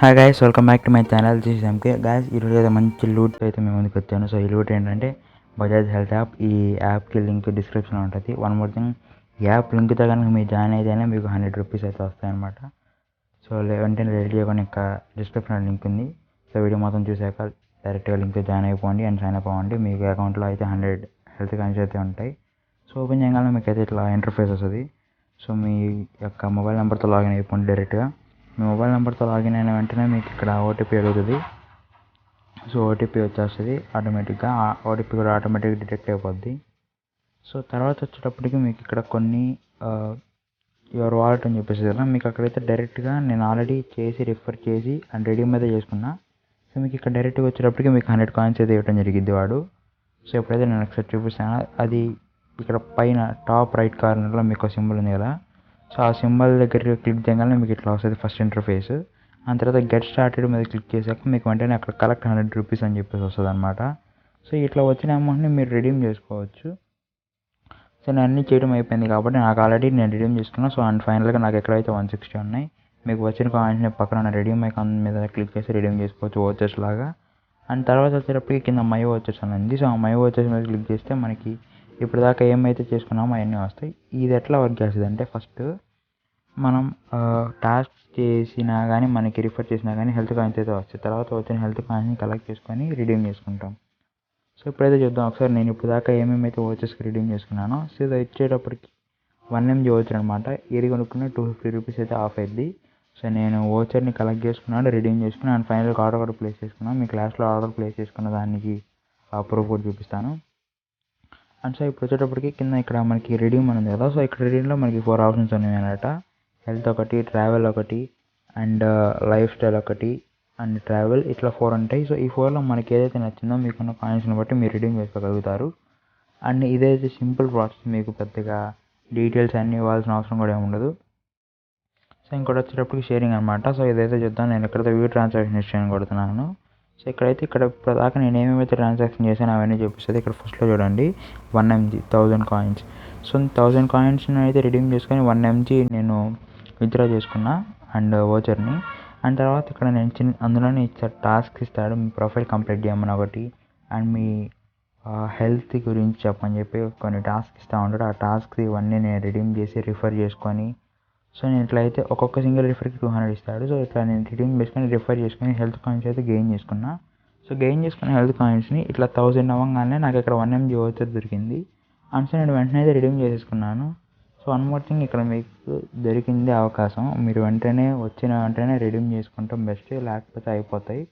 Hi guys, welcome back to my channel. This is MK. Guys, ఈరోజు అయితే మంచి loot అయితే మేము ముందుకు వచ్చాను. సో ఈ లూట్ ఏంటంటే బజాజ్ హెల్త్ యాప్. ఈ యాప్కి లింక్ డిస్క్రిప్షన్లో ఉంటుంది. వన్ మోర్ థింగ్, ఈ యాప్ లింక్తో కనుక మీరు జాయిన్ అయితేనే మీకు 100 రూపీస్ అయితే వస్తాయన్నమాట. సో వెంటనే రెడీ చేయకుండా ఇంకా డిస్క్రిప్షన్లో లింక్ ఉంది. సో వీడియో మొత్తం చూసాక డైరెక్ట్గా లింక్తో జాయిన్ అయిపోండి అండ్ సైన్ అప్ అవ్వండి. మీకు అకౌంట్లో అయితే 100 హెల్త్ కాయిన్స్ అయితే ఉంటాయి. సో ఓపెన్ చేయగానే మీకు అయితే ఇట్లా ఇంటర్ఫేస్ వస్తుంది. సో మీ యొక్క మొబైల్ నెంబర్తో లాగిన్ అయిపోండి డైరెక్ట్గా. మీ మొబైల్ నెంబర్తో లాగిన్ అయిన వెంటనే మీకు ఇక్కడ ఓటీపీ అడుగుతుంది. సో ఓటీపీ వచ్చేస్తుంది ఆటోమేటిక్గా. ఆ ఓటీపీ కూడా ఆటోమేటిక్గా డిటెక్ట్ అయిపోద్ది. సో తర్వాత వచ్చేటప్పటికి మీకు ఇక్కడ కొన్ని యువర్ వాలెట్ అని చెప్పేసి కదా, మీకు అక్కడైతే డైరెక్ట్గా నేను ఆల్రెడీ చేసి రిఫర్ చేసి అండ్ రెడీమ్ అయితే చేసుకున్నా. సో మీకు ఇక్కడ డైరెక్ట్గా వచ్చేటప్పటికి మీకు 100 కాయిన్స్ అయితే ఇవ్వడం జరిగింది వాడు. సో ఎప్పుడైతే నేను ఒకసారి చూపిస్తాను, అది ఇక్కడ పైన టాప్ రైట్ కార్నర్లో మీకు సింబల్ ఉంది కదా. సో ఆ సింబల్ దగ్గర క్లిక్ చేయగానే మీకు ఇట్లా వస్తుంది ఫస్ట్ ఇంటర్ఫేస్. ఆ తర్వాత గెట్ స్టార్టెడ్ మీద క్లిక్ చేశాక మీకు వెంటనే అక్కడ కలెక్ట్ 100 రూపీస్ అని చెప్పేసి వస్తుంది అనమాట. సో ఇట్లా వచ్చిన అమౌంట్ని మీరు రిడీమ్ చేసుకోవచ్చు. సో నేను అన్నీ చేయడం అయిపోయింది కాబట్టి నాకు ఆల్రెడీ నేను రిడీమ్ చేసుకున్నాను. సో అండ్ ఫైనల్గా నాకు ఎక్కడైతే 160 ఉన్నాయి. మీకు వచ్చిన కాయిన్స్ని పక్కన రిడీమ్ ఐకాన్ మీద క్లిక్ చేసి రిడీమ్ చేసుకోవచ్చు ఓచర్స్ లాగా. అండ్ తర్వాత వచ్చేటప్పటికి కింద మై ఓచర్స్ అని ఉంది. సో ఆ మై ఓచర్స్ మీద క్లిక్ చేస్తే మనకి ఇప్పుడు దాకా ఏమైతే చేసుకున్నామో అవన్నీ వస్తాయి. ఇది ఎట్లా వర్క్ చేస్తుంది అంటే, ఫస్ట్ మనం టాస్క్ చేసినా కానీ మనకి రిఫర్ చేసినా కానీ హెల్త్ కాయిన్స్ అయితే వస్తాయి. తర్వాత వచ్చిన హెల్త్ కాయిన్స్ని కలెక్ట్ చేసుకొని రిడీమ్ చేసుకుంటాం. సో ఇప్పుడైతే చూద్దాం ఒకసారి నేను ఇప్పుడు దాకా ఏమేమైతే ఓచర్స్కి రిడీమ్ చేసుకున్నానో. సో ఇది వచ్చేటప్పటికి 1 MG ఓచర్ అనమాట. ఏది కొనుక్కున్న 250 రూపీస్ అయితే ఆఫ్ అయింది. సో నేను ఓచర్ని కలెక్ట్ చేసుకున్నాను, రిడీమ్ చేసుకున్నాను అండ్ ఫైనల్గా ఆర్డర్ కూడా ప్లేస్ చేసుకున్నాను. మీ క్లాస్లో ఆర్డర్ ప్లేస్ చేసుకున్న దానికి ప్రూఫ్ కూడా చూపిస్తాను. అండ్ సో ఇప్పుడు వచ్చేటప్పటికి కింద ఇక్కడ మనకి రిడీమ్ అని ఉంది కదా. సో ఇక్కడ రిడీమ్లో మనకి 4 ఆప్షన్స్ ఉన్నాయి అన్నమాట. హెల్త్ ఒకటి, ట్రావెల్ ఒకటి, అండ్ లైఫ్ స్టైల్ ఒకటి, అండ్ ట్రావెల్, ఇట్లా 4 ఉంటాయి. సో ఈ 4లో మనకి ఏదైతే నచ్చిందో మీకున్న కాయిన్స్ని బట్టి మీరు రిడీమ్ చేసుకోగలుగుతారు. అండ్ ఇదైతే సింపుల్ ప్రాసెస్, మీకు పెద్దగా డీటెయిల్స్ అన్నీ ఇవ్వాల్సిన అవసరం కూడా ఏమి ఉండదు. సో ఇంకోటి వచ్చేటప్పటికి షేరింగ్ అనమాట. సో ఇదైతే చూద్దాం. నేను ఇక్కడైతే వ్యూ ట్రాన్సాక్షన్ హిస్టరీ అని కొడుతున్నాను. సో ఇక్కడైతే ఇప్పుడు దాకా నేను ఏమేమైతే ట్రాన్సాక్షన్ చేశాను అవన్నీ చూపిస్తుంది. ఇక్కడ ఫస్ట్లో చూడండి 1 MG 1000 కాయిన్స్. సో 1000 కాయిన్స్ని అయితే రిడీమ్ చేసుకొని 1 MG నేను విత్డ్రా చేసుకున్నా అండ్ ఓచర్ని. అండ్ తర్వాత ఇక్కడ నేను అందులోనే టాస్క్ ఇస్తాడు, మీ ప్రొఫైల్ కంప్లీట్ చేయమని ఒకటి, అండ్ మీ హెల్త్ గురించి చెప్పని చెప్పి కొన్ని టాస్క్ ఇస్తూ ఉంటాడు. ఆ టాస్క్ ఇవన్నీ నేను రిడీమ్ చేసి రిఫర్ చేసుకొని, సో నేను ఇట్లా అయితే ఒక్కొక్క సింగిల్ రిఫర్కి 200 ఇస్తాడు. సో ఇట్లా నేను రిడీమ్ చేసుకొని రిఫర్ చేసుకొని హెల్త్ కాయిన్స్ అయితే గెయిన్ చేసుకున్నా. సో గెయిన్ చేసుకున్న హెల్త్ కాయిన్స్ని ఇట్లా 1000 అవ్వగానే నాకు ఇక్కడ 1 MG ఓచర్ దొరికింది. అండ్ సో నేను వెంటనే అయితే రిడీమ్ చేసేసుకున్నాను. సో వన్ మోర్ థింగ్, ఇక్కడ మీకు దొరికింది అవకాశం, మీరు వచ్చిన వెంటనే రిడీమ్ చేసుకుంటాం బెస్ట్, లేకపోతే అయిపోతాయి.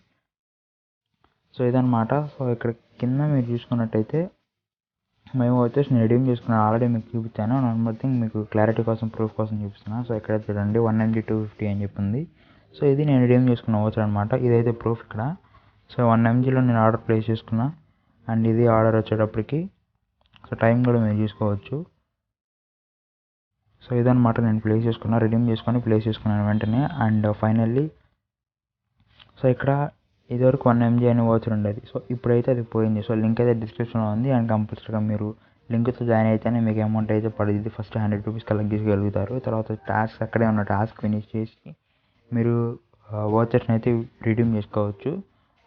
సో ఇదనమాట. సో ఇక్కడ కింద మీరు చూసుకున్నట్టయితే మేము వచ్చేసి నేను రిడీమ్ చేసుకున్నాను, ఆల్రెడీ మీకు చూపించాను. వన్ మోర్ థింగ్, మీకు క్లారిటీ కోసం ప్రూఫ్ కోసం చూపిస్తున్నాను. సో ఇక్కడ చూడండి 1 MG 250 అని చెప్పింది. సో ఇది నేను రిడీమ్ చేసుకున్న ఓచర్ అనమాట. ఇదైతే ప్రూఫ్ ఇక్కడ. సో 1 MGలో నేను ఆర్డర్ ప్లేస్ చేసుకున్నా. అండ్ ఇది ఆర్డర్ వచ్చేటప్పటికి సో టైం కూడా మీరు చూసుకోవచ్చు. సో ఇదనమాట, నేను ప్లేస్ చేసుకున్నా, రిడీమ్ చేసుకొని ప్లేస్ చేసుకున్నాను వెంటనే. అండ్ ఫైనల్లీ సో ఇక్కడ ఇదివరకు 1 MG అని ఓచర్ ఉండేది. సో ఇప్పుడైతే అది పోయింది. సో లింక్ అయితే డిస్క్రిప్షన్లో ఉంది. అండ్ కంపల్సరీగా మీరు లింక్తో జాయిన్ అయితేనే మీకు అమౌంట్ అయితే పడుతుంది. ఫస్ట్ 100 రూపీస్ కలెక్ట్ చేసుకోగలుగుతారు. తర్వాత టాస్క్ అక్కడే ఉన్న టాస్క్ ఫినిష్ చేసి మీరు ఓచర్స్ని అయితే రిడీమ్ చేసుకోవచ్చు.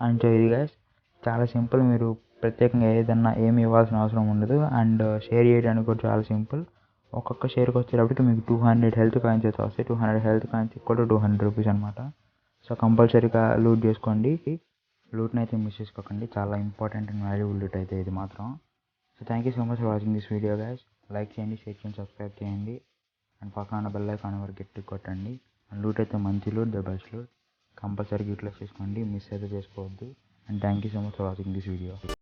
అండ్ ఇది గైస్ చాలా సింపుల్, మీరు ప్రత్యేకంగా ఏదన్నా ఏమి ఇవ్వాల్సిన అవసరం ఉండదు. అండ్ షేర్ చేయడానికి కూడా చాలా సింపుల్. ఒక్కొక్క షేర్కి వచ్చేటప్పటికి మీకు 200 హెల్త్ కాయిన్స్ అయితే వస్తాయి. 200 health coins equal to 200 rupees అనమాట. సో కంపల్సరీగా లూట్ చేసుకోండి. లూట్ని అయితే మిస్ చేసుకోకండి, చాలా ఇంపార్టెంట్ అండ్ వాల్యుబుల్ లూట్ అయితే ఇది మాత్రం. So thank you so much for watching this video guys. Like చేయండి, షేర్ చేయండి, సబ్స్క్రైబ్ చేయండి అండ్ పక్కన ఉన్న బెల్ ఐకాన్ వరకు గట్టి కొట్టండి. అండ్ లూట్ అయితే మంచి లూట్, ద బెస్ట్ లూట్. కంపల్సరీగా యూటిలైజ్ చేసుకోండి, మిస్ అయితే చేసుకోవద్దు. And thank you so much for watching this video.